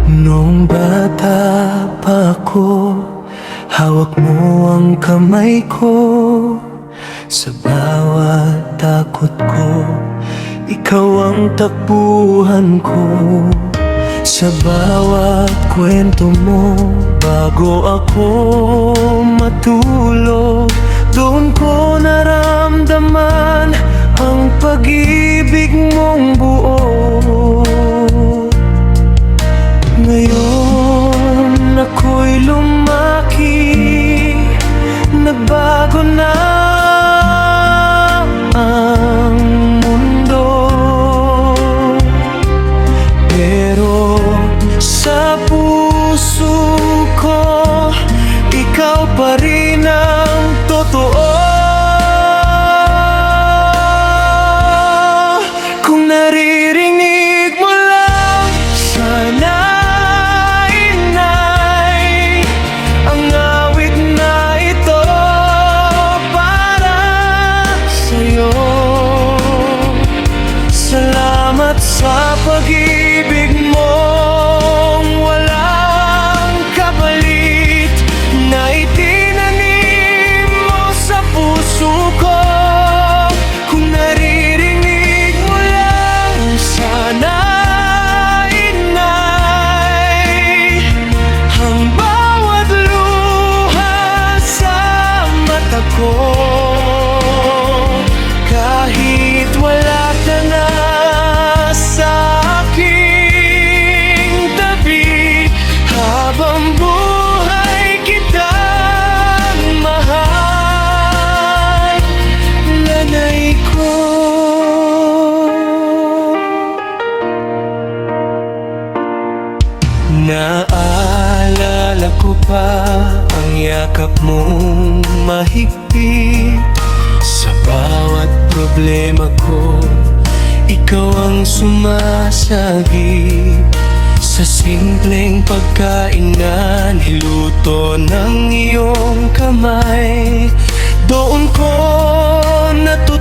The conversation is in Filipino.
Nung bata pa ako, hawak mo ang kamay ko. Sa bawat takot ko, ikaw ang takbuhan ko. Sa bawat kwento mo, bago ako matulog, doon ko naramdaman ang pag-ibig mong buo. Ngayon ako'y lumaki, nagbago na ang mundo, pero sa puso ko, ikaw pa rin ang totoo. Kung naririnig mo lang, sana sa pag-ibig mong walang kapalit, na itinanim mo sa puso ko. Kung naririnig mo lang, sana inay ang bawat luha sa mata ko. Kahit wala ka na naalala ko pa ang yakap mong mahigpit. Sa bawat problema ko, ikaw ang sumasagip. Sa simpleng pagkain na niluto ng iyong kamay, doon ko natutunan